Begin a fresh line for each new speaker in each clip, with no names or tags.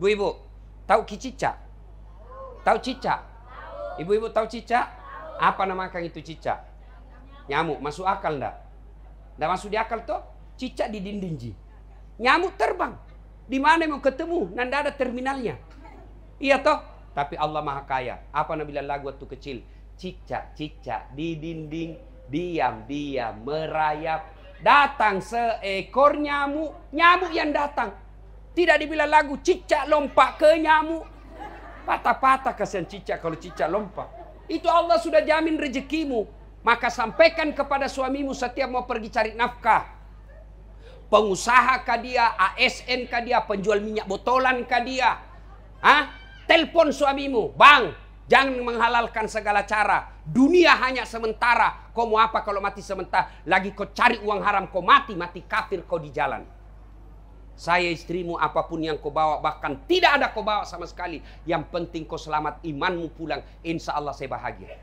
Bu-ibu, tahu cicak? Tahu cicak? Ibu-ibu tahu cicak? Apa namakan itu cicak? Nyamuk. Masuk akal enggak? Enggak masuk di akal toh? Cicak di dinding ji. Nyamuk terbang. Di mana mau ketemu? Nanda ada terminalnya. Iya toh? Tapi Allah Maha Kaya. Apa Nabi bilang lagu waktu kecil? Cicak-cicak di dinding, diam-diam merayap. Datang seekor nyamuk. Nyamuk yang datang. Tidak dibilang lagu cicak lompat ke nyamuk. Patah-patah kasihan cicak kalau cicak lompat. Itu Allah sudah jamin rezekimu. Maka sampaikan kepada suamimu setiap mau pergi cari nafkah. Pengusaha kah dia, ASN kah dia, penjual minyak botolan kah dia. Telepon suamimu, bang, jangan menghalalkan segala cara. Dunia hanya sementara. Kau mau apa kalau mati sementara? Lagi kau cari uang haram, kau mati kafir kau di jalan. Saya istrimu apapun yang kau bawa, bahkan tidak ada kau bawa sama sekali. Yang penting kau selamat, imanmu pulang. Insya Allah saya bahagia.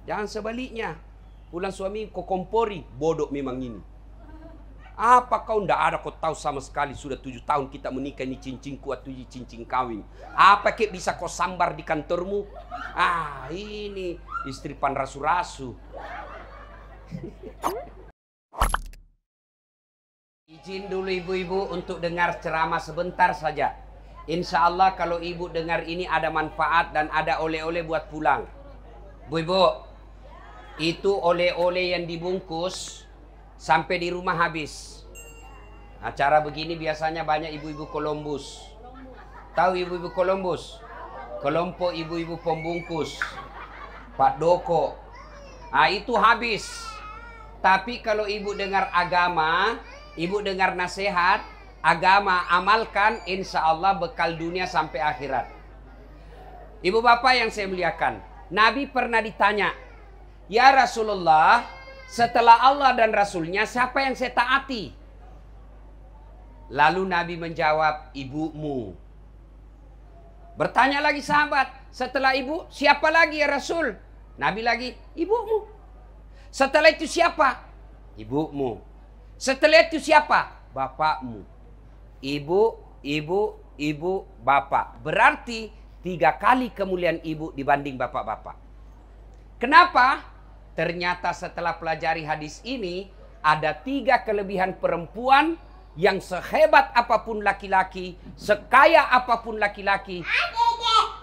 Jangan sebaliknya. Pulang suami kau kompori, bodoh memang ini. Apa kau ndak ada kau tahu sama sekali sudah 7 tahun kita menikah ini cincinku atau cincin kawin. Apa kek bisa kau sambar di kantormu? Ini istri pan rasu-rasu. Izin dulu ibu-ibu untuk dengar ceramah sebentar saja. Insya Allah kalau ibu dengar ini ada manfaat dan ada oleh-oleh buat pulang. Bu-ibu, itu oleh-oleh yang dibungkus sampai di rumah habis. Acara begini biasanya banyak ibu-ibu Columbus. Tahu ibu-ibu Columbus? Kelompok ibu-ibu pembungkus. Pak Doko. Itu habis. Tapi kalau ibu dengar agama, ibu dengar nasihat, agama amalkan, insya Allah bekal dunia sampai akhirat. Ibu bapak yang saya muliakan, Nabi pernah ditanya, ya Rasulullah, setelah Allah dan Rasulnya, siapa yang saya taati? Lalu Nabi menjawab, ibumu. Bertanya lagi sahabat, setelah ibu, siapa lagi ya Rasul? Nabi lagi, ibumu. Setelah itu siapa? Ibumu. Setelah itu siapa? Bapakmu. Ibu, ibu, ibu, bapak. Berarti 3 kali kemuliaan ibu dibanding bapak-bapak. Kenapa? Ternyata setelah pelajari hadis ini, ada 3 kelebihan perempuan yang sehebat apapun laki-laki, sekaya apapun laki-laki.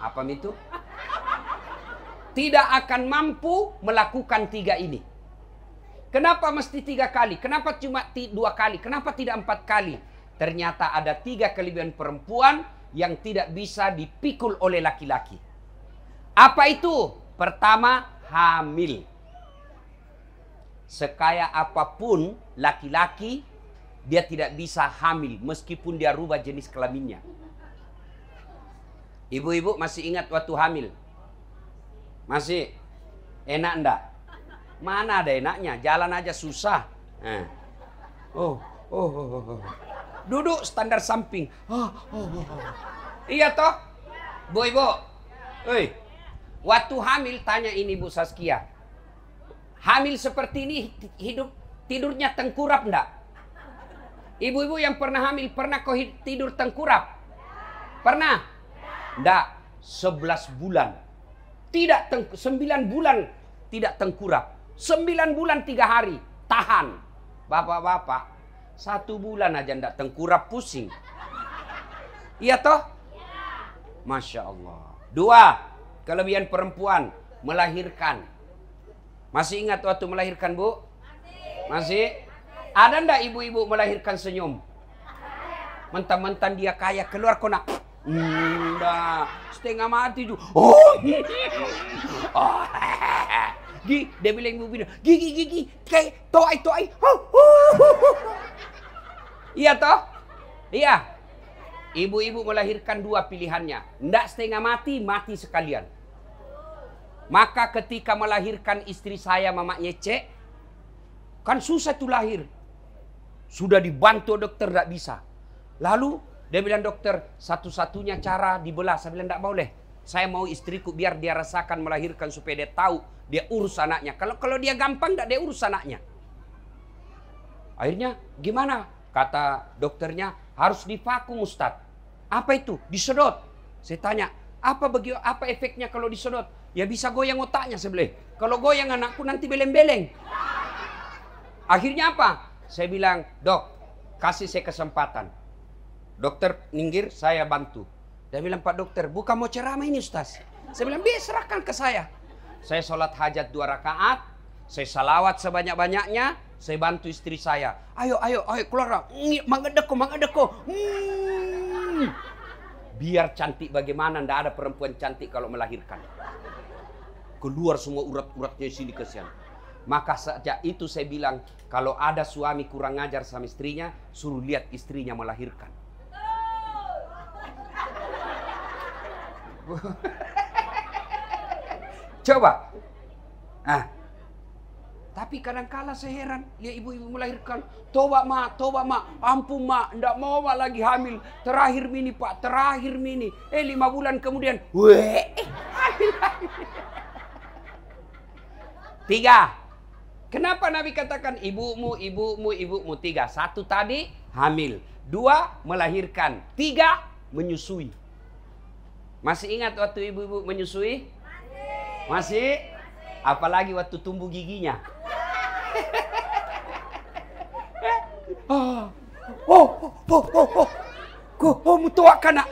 Apa itu? Tidak akan mampu melakukan 3 ini. Kenapa mesti 3 kali? Kenapa cuma 2 kali? Kenapa tidak 4 kali? Ternyata ada 3 kelebihan perempuan yang tidak bisa dipikul oleh laki-laki. Apa itu? Pertama, hamil. Sekaya apapun laki-laki, dia tidak bisa hamil meskipun dia rubah jenis kelaminnya. Ibu-ibu masih ingat waktu hamil? Masih? Enak enggak? Mana ada enaknya? Jalan aja susah. Duduk standar samping. Iya toh? Bu ibu. Waktu hamil tanya ini Bu Saskia. Hamil seperti ini tidurnya tengkurap enggak? Ibu-ibu yang pernah hamil pernah kau tidur tengkurap? Pernah? Enggak. 11 bulan. 9 bulan tidak tengkurap. 9 bulan 3 hari. Tahan. Bapak-bapak. 1 bulan aja enggak tengkurap, pusing. Iya toh? Masya Allah. 2. Kelebihan perempuan. Melahirkan. Masih ingat waktu melahirkan Bu? Masih? Ada ndak ibu-ibu melahirkan senyum? Mentang-mentang dia kaya keluar kona. Ndak. Setengah mati juga. Dia bilang ibu bilang, gigi, kayak toai. Iya toh? Iya. Ibu-ibu melahirkan 2 pilihannya. Ndak setengah mati, mati sekalian. Maka ketika melahirkan istri saya, Mama Nyece, kan susah tuh lahir. Sudah dibantu dokter, tidak bisa. Lalu dia bilang, dokter, satu-satunya cara dibelah. Saya bilang, tidak boleh. Saya mau istriku biar dia rasakan melahirkan supaya dia tahu dia urus anaknya. Kalau dia gampang, tidak dia urus anaknya. Akhirnya gimana? Kata dokternya, harus divakum Ustadz. Apa itu? Disedot. Saya tanya, apa efeknya kalau disedot? Ya bisa goyang otaknya sebelah. Kalau goyang anakku nanti beleng-beleng. Akhirnya apa? Saya bilang, dok, kasih saya kesempatan. Dokter minggir, saya bantu. Dia bilang, Pak dokter, bukan mau ceramah ini Ustaz. Saya bilang, serahkan ke saya. Saya sholat hajat 2 rakaat. Saya salawat sebanyak-banyaknya. Saya bantu istri saya. Ayo, keluar. Mangedeko. Biar cantik bagaimana, ndak ada perempuan cantik kalau melahirkan. Keluar semua urat-uratnya sini kesian. Maka sejak itu saya bilang, kalau ada suami kurang ajar sama istrinya, suruh lihat istrinya melahirkan. Coba. Tapi kadang-kala saya heran, lihat ibu-ibu melahirkan. Toba mak, ampun mak, ndak mau mak lagi hamil. Terakhir mini pak, terakhir mini. 5 bulan kemudian, hamil. 3. Kenapa Nabi katakan ibumu? 3. 1 tadi hamil. 2 melahirkan. 3 menyusui. Masih ingat waktu ibu-ibu menyusui? Masih? Apalagi waktu tumbuh giginya. Mutuakan nak.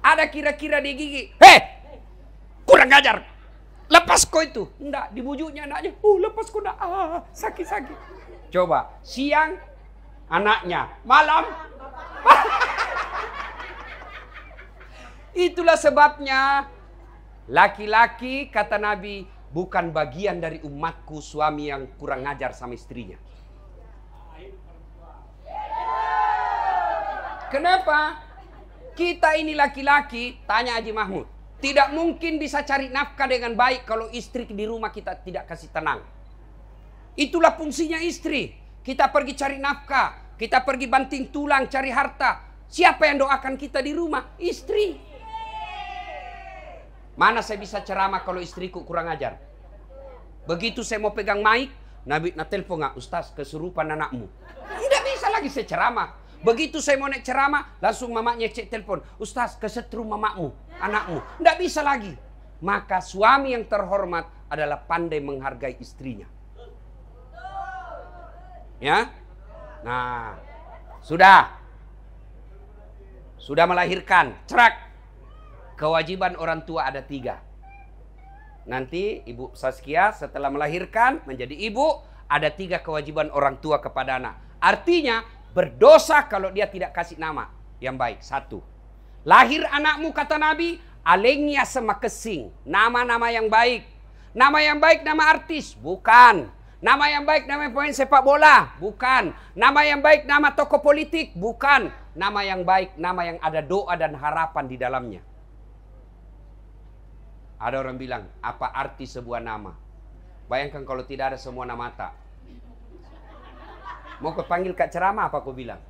Ada kira-kira di gigi. Kurang ajar. Lepas kau itu. Enggak, dibujuknya anaknya. Lepas kau nak. Sakit. Coba, siang anaknya, malam. Itulah sebabnya laki-laki, kata Nabi, bukan bagian dari umatku suami yang kurang ajar sama istrinya. Kenapa? Kita ini laki-laki, tanya Haji Mahmud, tidak mungkin bisa cari nafkah dengan baik kalau istri di rumah kita tidak kasih tenang. Itulah fungsinya istri. Kita pergi cari nafkah, kita pergi banting tulang cari harta. Siapa yang doakan kita di rumah? Istri. Mana saya bisa ceramah kalau istriku kurang ajar? Begitu saya mau pegang mic, Nabi telepon nggak, Ustaz kesurupan anakmu. Tidak bisa lagi saya ceramah. Begitu saya mau naik ceramah, langsung mamanya cek telepon, Ustaz kesetrum mamamu, anakmu. Tidak bisa lagi. Maka suami yang terhormat adalah pandai menghargai istrinya. Ya, nah sudah melahirkan, cerak. Kewajiban orang tua ada 3. Nanti Ibu Saskia setelah melahirkan menjadi ibu, ada 3 kewajiban orang tua kepada anak. Artinya berdosa kalau dia tidak kasih nama yang baik. 1. Lahir anakmu kata Nabi, alengnya sama kesing. Nama-nama yang baik. Nama yang baik nama artis? Bukan. Nama yang baik nama pemain sepak bola? Bukan. Nama yang baik nama tokoh politik? Bukan. Nama yang baik nama yang ada doa dan harapan di dalamnya. Ada orang bilang, apa arti sebuah nama? Bayangkan kalau tidak ada semua nama tak. Mau kau panggil kak ceramah apa kau bilang?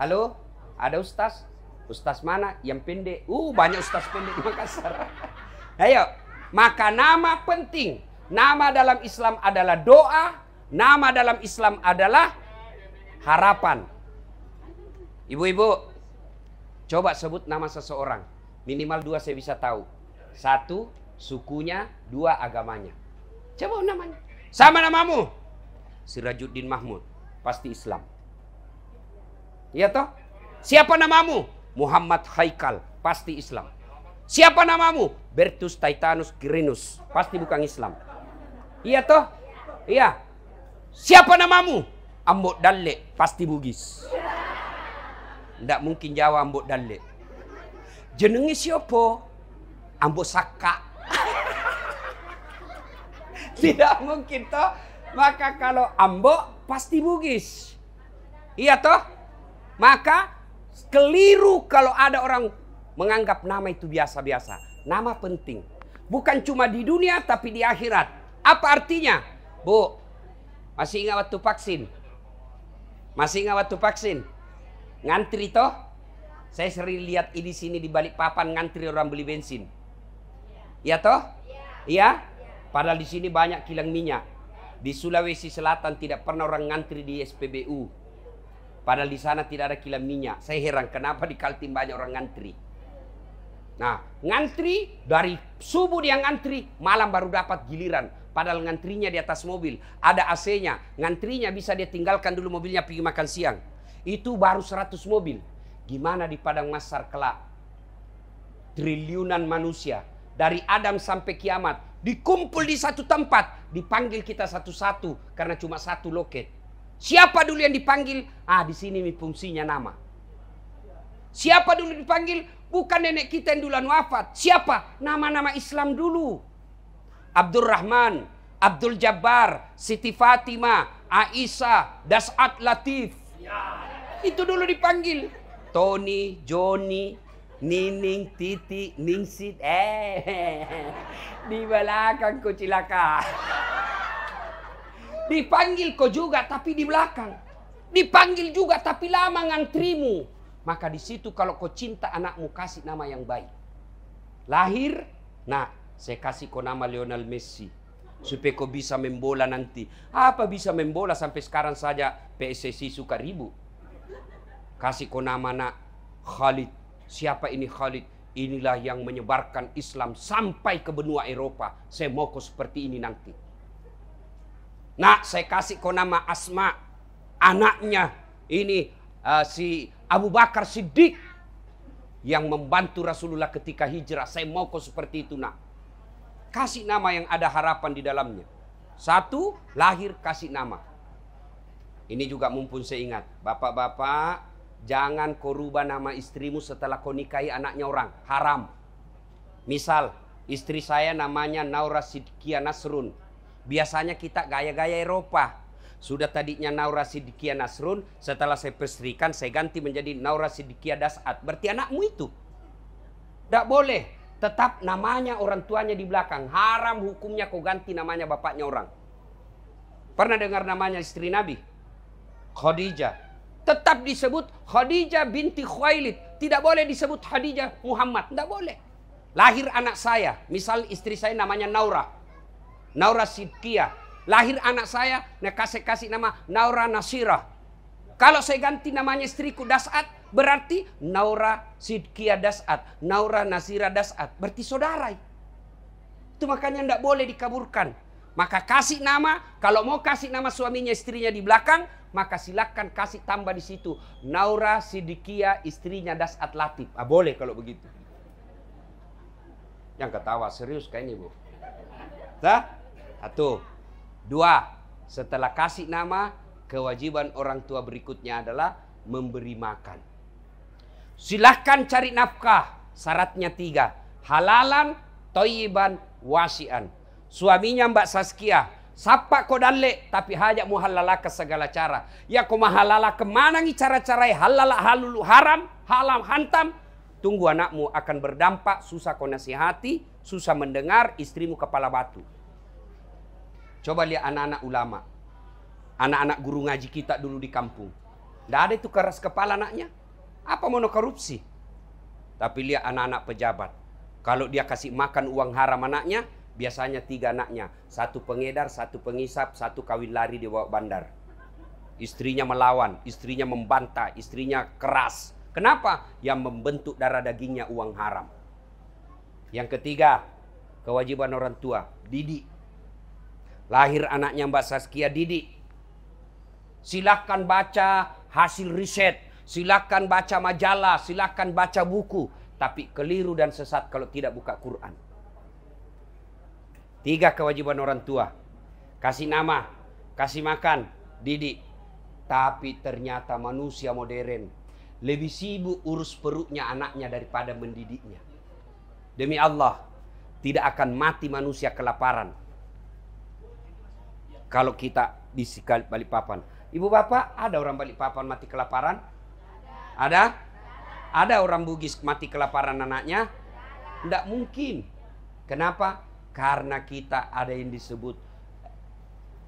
Halo, ada ustaz? Ustaz mana? Yang pendek. Banyak ustaz pendek di Makassar. Ayo, maka nama penting. Nama dalam Islam adalah doa. Nama dalam Islam adalah harapan. Ibu-ibu, coba sebut nama seseorang. Minimal 2 saya bisa tahu. 1, sukunya. 2, agamanya. Coba namanya. Sama namamu. Sirajuddin Mahmud. Pasti Islam. Iya toh? Siapa namamu? Muhammad Haikal. Pasti Islam. Siapa namamu? Bertus Titanus Quirinus. Pasti bukan Islam. Iya toh? Iya. Siapa namamu? Ambok Dalle. Pasti Bugis. Tidak mungkin Jawa Ambok Dalle. Jenengi siapa? Ambok Saka. Tidak mungkin toh. Maka kalau Ambok pasti Bugis. Iya toh? Maka keliru kalau ada orang menganggap nama itu biasa-biasa. Nama penting. Bukan cuma di dunia tapi di akhirat. Apa artinya? Bu, masih ingat waktu vaksin? Masih ingat waktu vaksin? Ngantri toh? Saya sering lihat di sini di Balikpapan ngantri orang beli bensin. Iya toh? Iya? Padahal di sini banyak kilang minyak. Di Sulawesi Selatan tidak pernah orang ngantri di SPBU. Padahal di sana tidak ada kilang minyak. Saya heran kenapa di Kaltim banyak orang ngantri. Nah, ngantri dari subuh dia ngantri, malam baru dapat giliran. Padahal ngantrinya di atas mobil, ada AC-nya. Ngantrinya bisa dia tinggalkan dulu mobilnya pergi makan siang. Itu baru 100 mobil. Gimana di padang mahsyar kelak? Triliunan manusia dari Adam sampai kiamat dikumpul di satu tempat, dipanggil kita satu-satu karena cuma satu loket. Siapa dulu yang dipanggil? Di sini fungsinya nama. Siapa dulu dipanggil? Bukan nenek kita yang duluan wafat. Siapa? Nama-nama Islam dulu. Abdurrahman, Abdul Jabbar, Siti Fatimah, Aisyah, Das'at Latif. Itu dulu dipanggil. Tony, Joni, Nining, Titi, Ningsit. Di belakang kau cilaka. Dipanggil kau juga tapi di belakang. Dipanggil juga tapi lama ngantrimu. Maka di situ kalau kau cinta anakmu kasih nama yang baik. Lahir, nah saya kasih kau nama Lionel Messi. Supaya kau bisa membola nanti. Apa bisa membola sampai sekarang saja PSSI suka ribut. Kasih kau nama nak Khalid. Siapa ini Khalid? Inilah yang menyebarkan Islam sampai ke benua Eropa. Saya mau kau seperti ini nanti. Nah, saya kasih kau nama Asma. Anaknya ini si Abu Bakar Siddiq yang membantu Rasulullah ketika hijrah. Saya mau kau seperti itu nak. Kasih nama yang ada harapan di dalamnya. Satu, lahir kasih nama. Ini juga mumpun saya ingat. Bapak-bapak, jangan kau rubah nama istrimu setelah kau nikahi anaknya orang. Haram. Misal, istri saya namanya Naura Sidkia Nasrun. Biasanya kita gaya-gaya Eropa. Sudah tadinya Naura Sidkia Nasrun, setelah saya pestrikan, saya ganti menjadi Naura Sidkia Das'at. Berarti anakmu itu. Tidak boleh. Tetap namanya orang tuanya di belakang. Haram hukumnya kau ganti namanya bapaknya orang. Pernah dengar namanya istri Nabi? Khadijah. Tetap disebut Khadijah binti Khuwailid. Tidak boleh disebut Khadijah Muhammad. Tidak boleh. Lahir anak saya. Misal istri saya namanya Naura. Naura Sidkia. Lahir anak saya, kasih nama Naura Nasirah. Kalau saya ganti namanya istriku Das'at, berarti Naura Sidkia Das'at, Naura Nasirah Das'at. Berarti saudara. Itu makanya tidak boleh dikaburkan. Maka kasih nama, kalau mau kasih nama suaminya istrinya di belakang, maka silakan kasih tambah di situ Naura Sidkia istrinya Das'at Latif. Boleh kalau begitu. Yang ketawa serius kayak ini, Bu. Satu. Dua, setelah kasih nama, kewajiban orang tua berikutnya adalah memberi makan. Silahkan cari nafkah. Syaratnya 3. Halalan, toyiban, wasian. Suaminya Mbak Saskia, sapa kau dalek, tapi hajak mu halala ke segala cara. Ya kau mahalala kemana nih cara-cara halala halulu haram, halam hantam. Tunggu anakmu akan berdampak, susah kau nasihati, susah mendengar, istrimu kepala batu. Coba lihat anak-anak ulama. Anak-anak guru ngaji kita dulu di kampung. Tidak ada itu keras kepala anaknya. Apa mau korupsi? Tapi lihat anak-anak pejabat. Kalau dia kasih makan uang haram anaknya, biasanya 3 anaknya. 1 pengedar, 1 pengisap, 1 kawin lari di bawah bandar. Istrinya melawan, istrinya membantah, istrinya keras. Kenapa? Yang membentuk darah dagingnya uang haram. Yang ketiga, kewajiban orang tua, didik. Lahir anaknya Mbak Saskia, didik. Silakan baca hasil riset, silakan baca majalah, silakan baca buku, tapi keliru dan sesat kalau tidak buka Quran. 3 kewajiban orang tua. Kasih nama, kasih makan, didik. Tapi ternyata manusia modern lebih sibuk urus perutnya anaknya daripada mendidiknya. Demi Allah, tidak akan mati manusia kelaparan kalau kita di Balikpapan. Ibu bapak, ada orang Balikpapan mati kelaparan? Ada? Ada orang Bugis mati kelaparan anaknya? Tidak mungkin. Kenapa? Karena kita ada yang disebut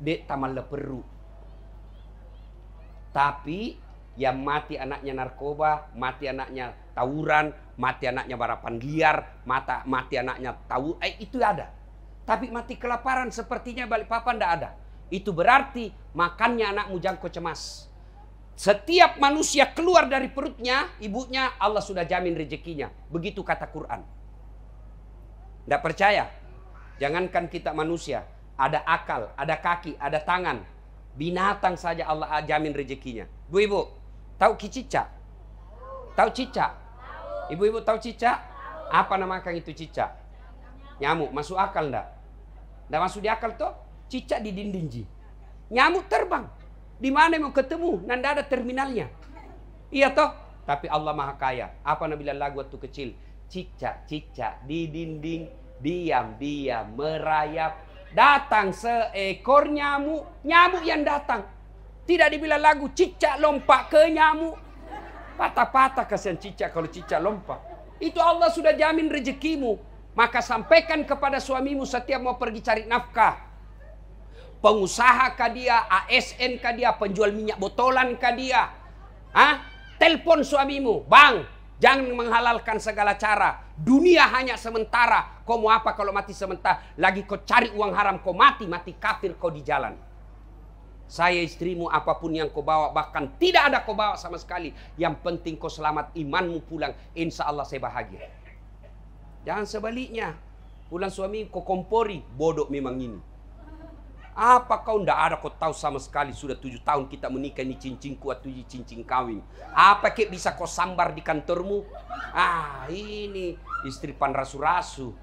dek taman leperu. Tapi yang mati anaknya narkoba, mati anaknya tawuran, mati anaknya balapan liar, mati anaknya itu ada. Tapi mati kelaparan sepertinya Balikpapan tidak ada. Itu berarti makannya anakmu jangko cemas. Setiap manusia keluar dari perutnya ibunya, Allah sudah jamin rezekinya. Begitu kata Quran. Tidak percaya? Jangankan kita manusia, ada akal, ada kaki, ada tangan. Binatang saja Allah jamin rezekinya. Ibu-ibu, tahu cicak? Tahu cicak? Ibu-ibu tahu cicak? Apa namakan itu cicak? Nyamuk. Masuk akal enggak? Enggak masuk di akal toh? Cicak di dinding ji. Nyamuk terbang. Di mana mau ketemu? Nanda ada terminalnya. Iya toh? Tapi Allah Maha Kaya. Apa Nabi lagu waktu kecil? Cicak-cicak di dinding, diam-diam merayap. Datang seekor nyamuk. Nyamuk yang datang. Tidak dibilang lagu cicak lompat ke nyamuk. Patah-patah kasihan cicak kalau cicak lompat. Itu Allah sudah jamin rezekimu. Maka sampaikan kepada suamimu setiap mau pergi cari nafkah. Pengusaha kah dia, ASN kah dia, penjual minyak botolan kah dia. Telepon suamimu, bang, jangan menghalalkan segala cara. Dunia hanya sementara. Kau mau apa kalau mati sementara? Lagi kau cari uang haram, kau mati kafir kau di jalan. Saya istrimu apapun yang kau bawa, bahkan tidak ada kau bawa sama sekali. Yang penting kau selamat, imanmu pulang. Insya Allah saya bahagia. Jangan sebaliknya. Pulang suami kau kompori, bodoh memang ini. Apa kau ndak ada kau tahu sama sekali. Sudah 7 tahun kita menikah, ini cincin kuat, 7 cincin kawin. Apa kek bisa kau sambar di kantormu? Ini istri pan rasu-rasu.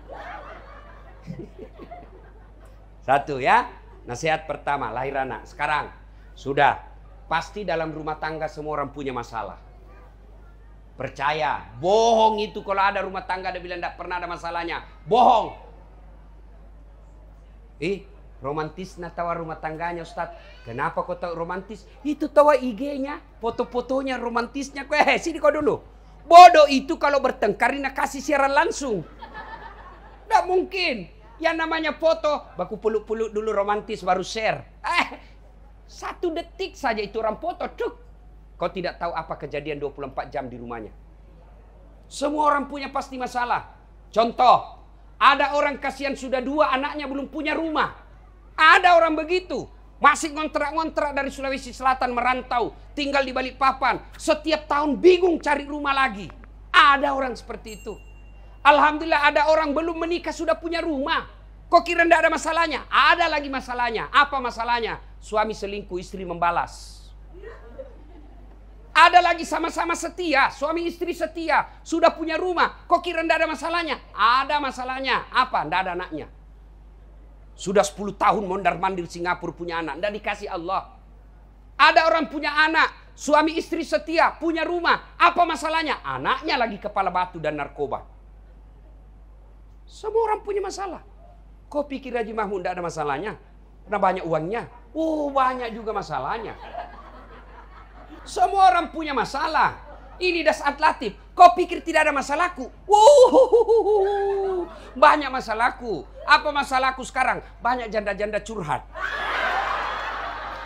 Satu ya. Nasihat pertama, lahir anak. Sekarang sudah pasti dalam rumah tangga semua orang punya masalah. Percaya, bohong itu kalau ada rumah tangga ada bilang ndak pernah ada masalahnya. Bohong. Romantis tawa rumah tangganya Ustaz. Kenapa kau tahu romantis? Itu tawa IG-nya, foto-fotonya romantisnya. Sini kau dulu. Bodoh itu kalau bertengkar nak kasih siaran langsung. Tidak mungkin. Yang namanya foto, baku peluk-peluk dulu romantis baru share. 1 detik saja itu orang foto. Cuk. Kau tidak tahu apa kejadian 24 jam di rumahnya. Semua orang punya pasti masalah. Contoh, ada orang kasihan sudah 2 anaknya belum punya rumah. Ada orang begitu. Masih ngontrak-ngontrak dari Sulawesi Selatan merantau. Tinggal di Balikpapan. Setiap tahun bingung cari rumah lagi. Ada orang seperti itu. Alhamdulillah ada orang belum menikah sudah punya rumah. Kok kira tidak ada masalahnya? Ada lagi masalahnya. Apa masalahnya? Suami selingkuh, istri membalas. Ada lagi sama-sama setia. Suami istri setia. Sudah punya rumah. Kok kira tidak ada masalahnya? Ada masalahnya. Apa? Tidak ada anaknya. Sudah 10 tahun mondar-mandir Singapura punya anak. Tidak dikasih Allah. Ada orang punya anak. Suami istri setia. Punya rumah. Apa masalahnya? Anaknya lagi kepala batu dan narkoba. Semua orang punya masalah. Kau pikir Haji Mahmud tidak ada masalahnya? Karena banyak uangnya. Banyak juga masalahnya. Semua orang punya masalah. Ini dasar latif. Kau pikir tidak ada masalahku? Banyak masalahku. Apa masalahku sekarang? Banyak janda-janda curhat.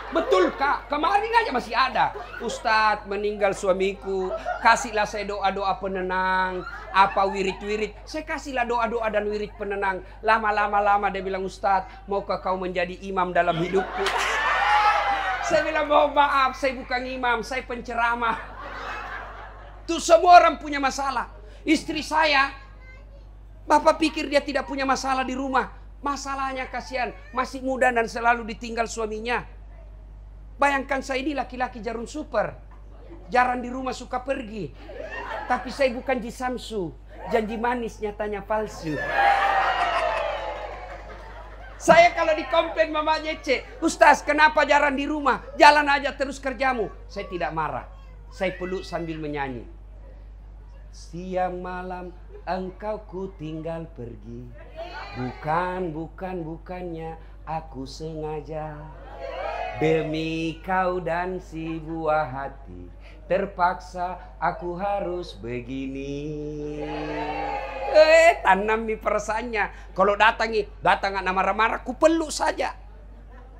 Betul Kak, kemarin aja masih ada. Ustadz, meninggal suamiku, kasihlah saya doa-doa penenang. Apa wirid-wirid. Saya kasihlah doa-doa dan wirid penenang. Lama-lama dia bilang, Ustadz, maukah kau menjadi imam dalam hidupku? Saya bilang, mohon maaf, saya bukan imam, saya penceramah. Tuh semua orang punya masalah. Istri saya, Bapak pikir dia tidak punya masalah di rumah. Masalahnya kasihan, masih muda dan selalu ditinggal suaminya. Bayangkan saya ini laki-laki jarum super. Jarang di rumah, suka pergi. Tapi saya bukan Ji Samsu. Janji manis nyatanya palsu. Saya kalau dikomplain Mama Jece, Ustaz kenapa jarang di rumah? Jalan aja terus kerjamu. Saya tidak marah. Saya peluk sambil menyanyi. Siang malam engkau ku tinggal pergi. Bukannya aku sengaja. Demi kau dan si buah hati, terpaksa aku harus begini. Tanam nih perasaannya. Kalau datang nggak marah-marah, ku peluk saja.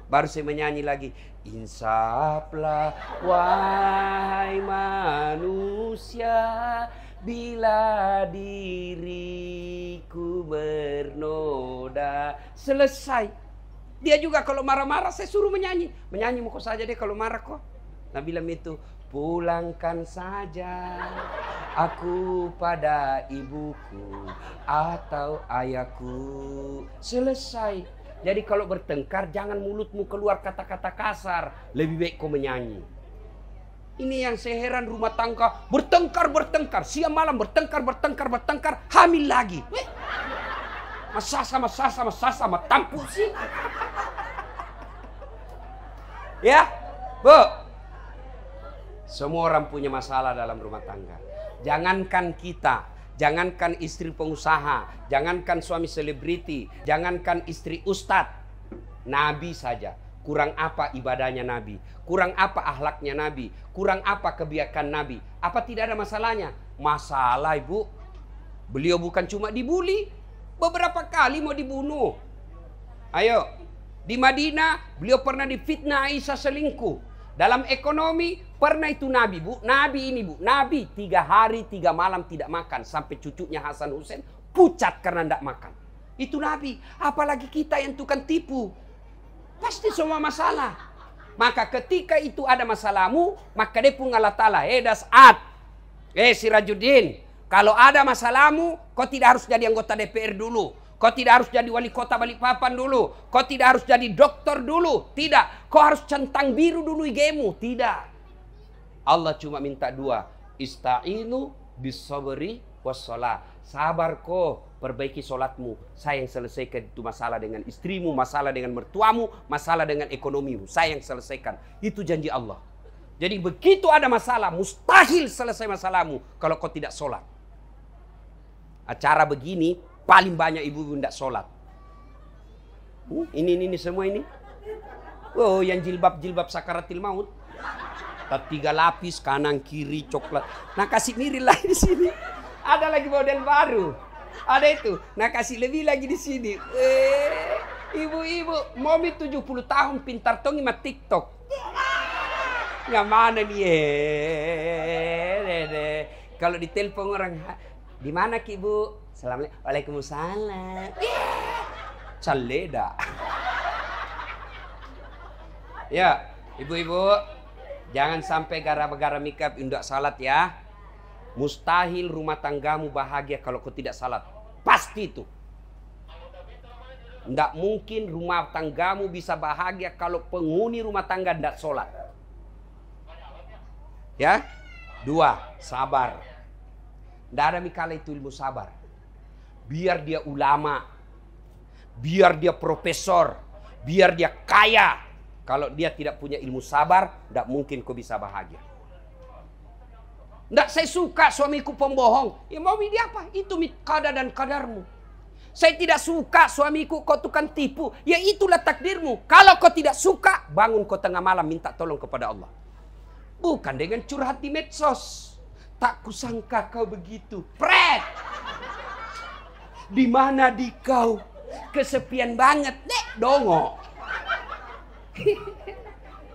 Baru saya menyanyi lagi. Insaflah wahai manusia, bila diriku bernoda. Selesai. Dia juga kalau marah-marah saya suruh menyanyi. Menyanyi mau kok saja deh kalau marah kok. Nah bilang itu, Pulangkan saja aku pada ibuku atau ayahku. Selesai. Jadi kalau bertengkar jangan mulutmu keluar kata-kata kasar. Lebih baik kau menyanyi. Ini yang saya heran, rumah tangga bertengkar. Siang malam bertengkar. Hamil lagi. Masa sama tampuk sih. Ya, Bu. Semua orang punya masalah dalam rumah tangga. Jangankan kita, jangankan istri pengusaha, jangankan suami selebriti, jangankan istri ustadz. Nabi saja. Kurang apa ibadahnya Nabi? Kurang apa akhlaknya Nabi? Kurang apa kebiakan Nabi? Apa tidak ada masalahnya? Masalah, Ibu. Beliau bukan cuma dibully, beberapa kali mau dibunuh. Ayo, di Madinah beliau pernah difitnah Aisyah selingkuh. Dalam ekonomi pernah itu Nabi, Bu. Nabi ini, Bu. Nabi 3 hari 3 malam tidak makan. Sampai cucunya Hasan Hussein pucat karena tidak makan. Itu Nabi. Apalagi kita yang tukang tipu. Pasti semua masalah. Maka ketika itu ada masalahmu, maka dia pun Allah Ta'ala. Das'ad. Sirajuddin. Kalau ada masalahmu, kau tidak harus jadi anggota DPR dulu. Kau tidak harus jadi wali kota Balikpapan dulu. Kau tidak harus jadi dokter dulu. Tidak. Kau harus centang biru dulu IG-mu. Tidak. Allah cuma minta 2. Ista'inu bisabri wassalah. Sabar kau. Perbaiki solatmu. Saya yang selesaikan itu masalah dengan istrimu. Masalah dengan mertuamu. Masalah dengan ekonomimu. Saya yang selesaikan. Itu janji Allah. Jadi begitu ada masalah. Mustahil selesai masalahmu. Kalau kau tidak sholat. Acara begini. Paling banyak ibu-ibu tidak sholat. Ini semua ini. Oh, yang jilbab sakaratil maut. 3 lapis kanan kiri coklat. Nah, kasih mirip lagi di sini. Ada lagi model baru. Ada itu. Nah, kasih lebih lagi di sini. Ibu-ibu, momi 70 tahun pintar tong ima TikTok. Yang mana nih? Kalau ditelepon orang, di mana Ki Bu? Assalamualaikum. Waalaikumsalam. Caleda. Ya, ibu-ibu, jangan sampai gara-gara mikap indak salat ya. Mustahil rumah tanggamu bahagia kalau kau tidak salat. Pasti itu. Tidak mungkin rumah tanggamu bisa bahagia kalau penghuni rumah tangga tidak sholat. Ya, 2, sabar. Tidak ada mikala itu ilmu sabar. Biar dia ulama, biar dia profesor, biar dia kaya. Kalau dia tidak punya ilmu sabar, tidak mungkin kau bisa bahagia. Tidak, saya suka suamiku pembohong. Ya mau dia apa? Itu kadar dan kadarmu. Saya tidak suka suamiku kau tukang tipu. Ya itulah takdirmu. Kalau kau tidak suka, bangun kau tengah malam minta tolong kepada Allah. Bukan dengan curhat di medsos. Tak kusangka kau begitu. Pret! Di mana di kau? Kesepian banget. Dongo.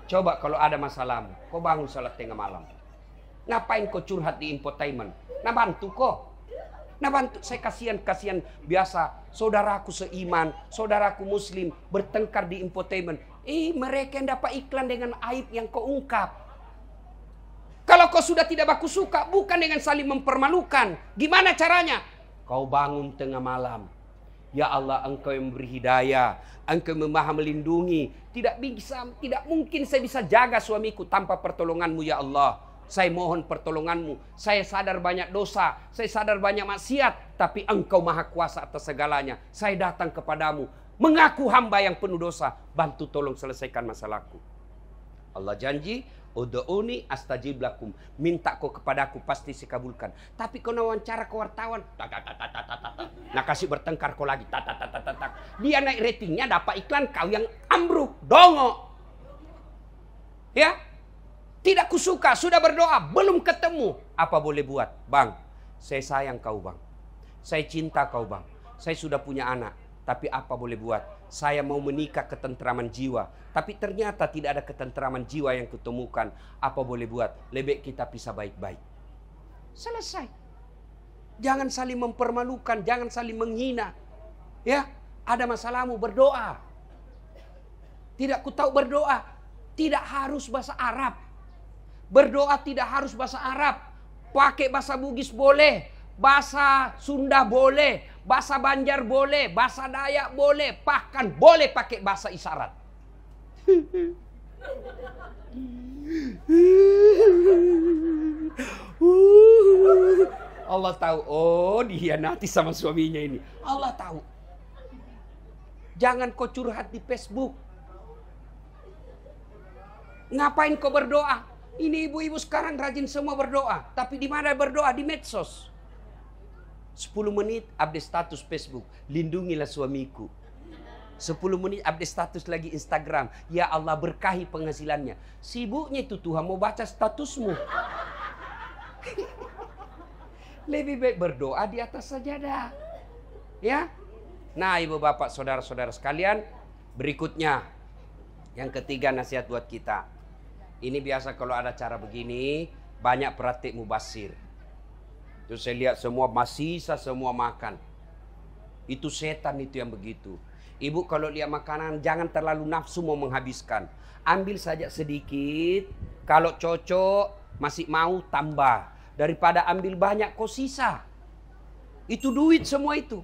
Coba kalau ada masalahmu, kau bangun salat tengah malam. Ngapain kau curhat di infotainment? Nah bantu kau. Nah bantu. Saya kasihan biasa. Saudaraku seiman, saudaraku muslim bertengkar di infotainment. Mereka yang dapat iklan dengan aib yang kau ungkap. Kalau kau sudah tidak baku suka, bukan dengan saling mempermalukan. Gimana caranya? Kau bangun tengah malam. Ya Allah, Engkau yang memberi hidayah. Engkau yang maha melindungi. Tidak mungkin saya bisa jaga suamiku tanpa pertolonganmu ya Allah. Saya mohon pertolonganmu. Saya sadar banyak dosa. Saya sadar banyak maksiat. Tapi Engkau maha kuasa atas segalanya. Saya datang kepadamu. Mengaku hamba yang penuh dosa. Bantu tolong selesaikan masalahku. Allah janji. Ud'uni astajib lakum. Minta kau kepadaku pasti saya kabulkan. Tapi kau wawancara ke wartawan. Nah kasih bertengkar kau lagi. Dia naik ratingnya dapat iklan kau yang ambruk. Dongo. Ya. Tidak kusuka. Sudah berdoa. Belum ketemu. Apa boleh buat? Bang. Saya sayang kau bang. Saya cinta kau bang. Saya sudah punya anak. Tapi apa boleh buat? Saya mau menikah ketentraman jiwa. Tapi ternyata tidak ada ketentraman jiwa yang kutemukan. Apa boleh buat? Lebih kita pisah baik-baik. Selesai. Jangan saling mempermalukan. Jangan saling menghina. Ya, ada masalahmu berdoa. Tidak ku tahu berdoa. Tidak harus bahasa Arab. Berdoa tidak harus bahasa Arab. Pakai bahasa Bugis boleh. Bahasa Sunda boleh. Bahasa Banjar boleh. Bahasa Dayak boleh. Bahkan boleh pakai bahasa isyarat. Allah tahu. Oh, dia nanti sama suaminya ini. Allah tahu. Jangan kau curhat di Facebook. Ngapain kau berdoa? Ini ibu-ibu sekarang rajin semua berdoa. Tapi di mana berdoa? Di medsos. 10 menit update status Facebook. Lindungilah suamiku. 10 menit update status lagi Instagram. Ya Allah berkahi penghasilannya. Sibuknya itu Tuhan mau baca statusmu. Lebih baik berdoa di atas sajadah. Ya. Nah ibu bapak saudara-saudara sekalian. Berikutnya. Yang ketiga nasihat buat kita. Ini biasa kalau ada cara begini, banyak praktik mubasir. Terus saya lihat semua masisa, semua makan. Itu setan itu yang begitu. Ibu kalau lihat makanan jangan terlalu nafsu mau menghabiskan. Ambil saja sedikit, kalau cocok masih mau tambah. Daripada ambil banyak kok sisa. Itu duit semua itu.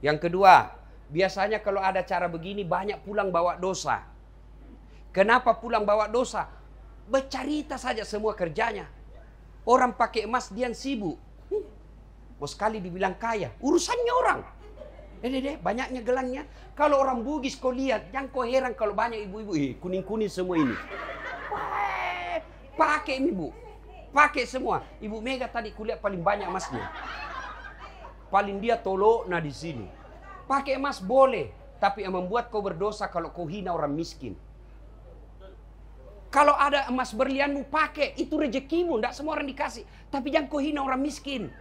Yang kedua, biasanya kalau ada cara begini banyak pulang bawa dosa. Kenapa pulang bawa dosa? Bercerita saja semua kerjanya. Orang pakai emas dia sibuk. Mau sekali dibilang kaya, urusannya orang. Banyaknya gelangnya. Kalau orang Bugis kau lihat, jangan kau heran kalau banyak ibu-ibu. Kuning-kuning semua ini. Pakai ini bu. Pakai semua. Ibu Mega tadi kulihat paling banyak emasnya. Paling dia tolok nah di sini. Pakai emas boleh. Tapi yang membuat kau berdosa kalau kau hina orang miskin. Kalau ada emas berlianmu pakai, itu rezekimu, tidak semua orang dikasih. Tapi jangan kau hina orang miskin.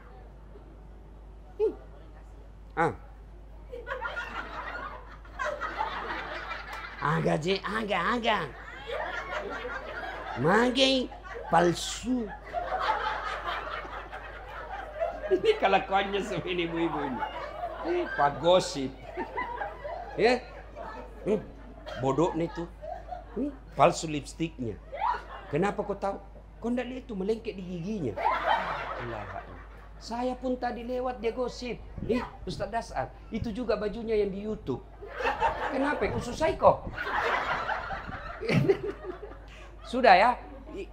Agak. Magai palsu. Ini kelakuannya seperti ibu-ibu ini. Pak gosip. Ya, bodoh nih tuh. Palsu lipstiknya. Kenapa kau tahu? Kau tidak lihat itu melengket di giginya. Saya pun tadi lewat dia gosip. Ustaz Dasar, itu juga bajunya yang di YouTube. Kenapa? Khusus saya kok. Sudah ya,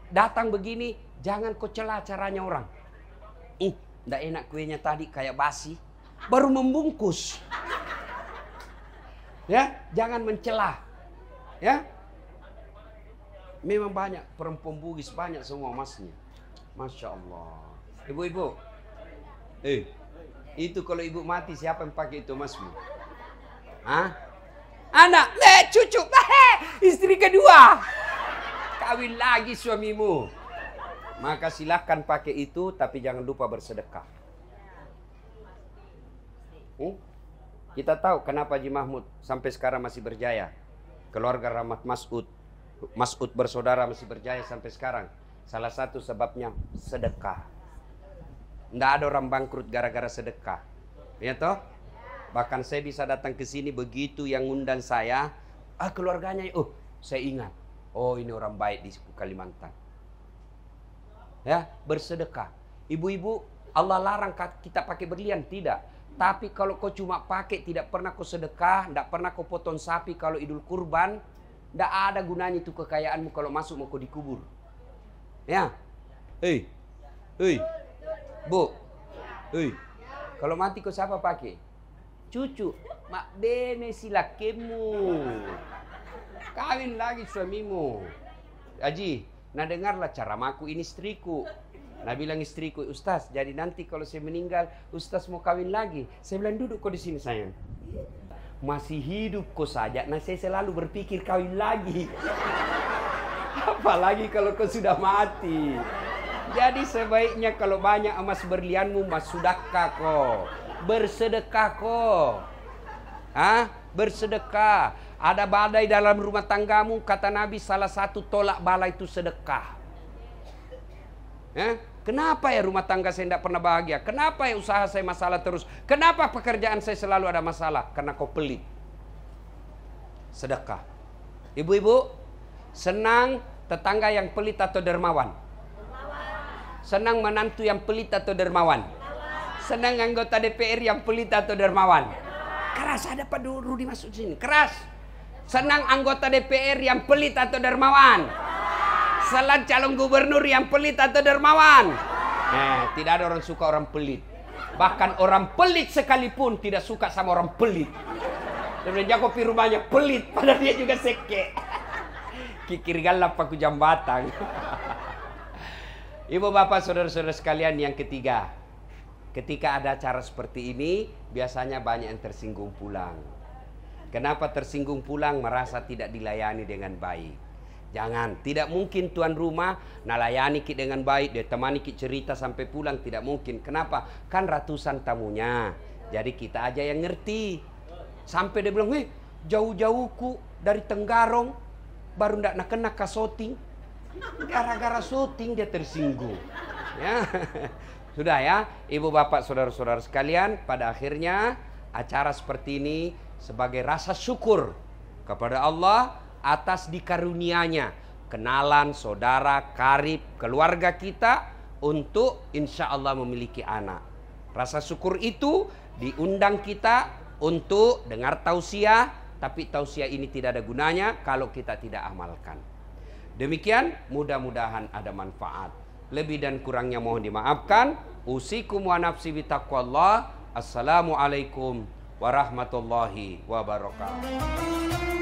datang begini, jangan kau celah caranya orang. Tidak enak kuenya tadi kayak basi. Baru membungkus. Ya, jangan mencelah. Ya. Memang banyak perempuan Bugis, banyak semua emasnya. Masya Allah. Ibu-ibu. Itu kalau ibu mati siapa yang pakai itu emasmu? Anak, cucu, istri kedua. Kawin lagi suamimu. Maka silahkan pakai itu, tapi jangan lupa bersedekah. Kita tahu kenapa Haji Mahmud sampai sekarang masih berjaya. Keluarga Rahmat Mas'ud bersaudara masih berjaya sampai sekarang. Salah satu sebabnya sedekah. Tidak ada orang bangkrut gara-gara sedekah. Ya toh? Bahkan saya bisa datang ke sini begitu yang ngundang saya. Keluarganya, saya ingat. Oh ini orang baik di Kalimantan. Ya, bersedekah. Ibu-ibu, Allah larang kita pakai berlian, tidak. Tapi kalau kau cuma pakai, tidak pernah kau sedekah, tidak pernah kau potong sapi kalau Idul Kurban, tidak ada gunanya itu kekayaanmu kalau masuk mau kau dikubur. Ya. Bu. Kalau mati kau siapa pakai? Cucu. Mak bene silakemu. Kawin lagi suamimu. Haji, nah dengarlah cara maku ini istriku. Nah bilang istriku, Ustaz, jadi nanti kalau saya meninggal, Ustaz mau kawin lagi. Saya bilang, duduk kau di sini sayang. Masih hidup kau saja, nah saya selalu berpikir kawin lagi. Apalagi kalau kau sudah mati. Jadi sebaiknya kalau banyak emas berlianmu, mas sedekah kau. Bersedekah kau. Bersedekah. Ada badai dalam rumah tanggamu, kata Nabi salah satu tolak bala itu sedekah. Kenapa ya rumah tangga saya tidak pernah bahagia? Kenapa ya usaha saya masalah terus? Kenapa pekerjaan saya selalu ada masalah? Karena kau pelit. Sedekah. Ibu-ibu, senang Tetangga yang pelit atau dermawan? Senang menantu yang pelit atau dermawan? Senang anggota DPR yang pelit atau dermawan? Keras, ada Pak Rudi masuk sini. Keras. Senang anggota DPR yang pelit atau dermawan? Senang calon gubernur yang pelit atau dermawan? Tidak ada orang suka orang pelit. Bahkan orang pelit sekalipun tidak suka sama orang pelit. Dan jago pi rumahnya pelit, padahal dia juga seke. Kikir galap paku jambatan. Ibu bapak saudara-saudara sekalian, yang ketiga, ketika ada acara seperti ini, biasanya banyak yang tersinggung pulang. Kenapa tersinggung pulang? Merasa tidak dilayani dengan baik. Jangan, tidak mungkin tuan rumah nalayani ki dengan baik, dia temani ki cerita sampai pulang, tidak mungkin. Kenapa? Kan ratusan tamunya. Jadi kita aja yang ngerti. Sampai dia bilang, jauh-jauhku dari Tenggarong, baru ndak nak kena ke syuting. Gara-gara syuting dia tersinggung. Ya. Sudah ya, ibu bapak saudara-saudara sekalian, pada akhirnya acara seperti ini sebagai rasa syukur kepada Allah atas dikarunianya kenalan saudara karib keluarga kita untuk insya Allah memiliki anak. Rasa syukur itu diundang kita untuk dengar tausiah, tapi tausiah ini tidak ada gunanya kalau kita tidak amalkan. Demikian, mudah-mudahan ada manfaat. Lebih dan kurangnya mohon dimaafkan. Usikum wa nafsi bitaqwallah. Assalamualaikum warahmatullahi wabarakatuh.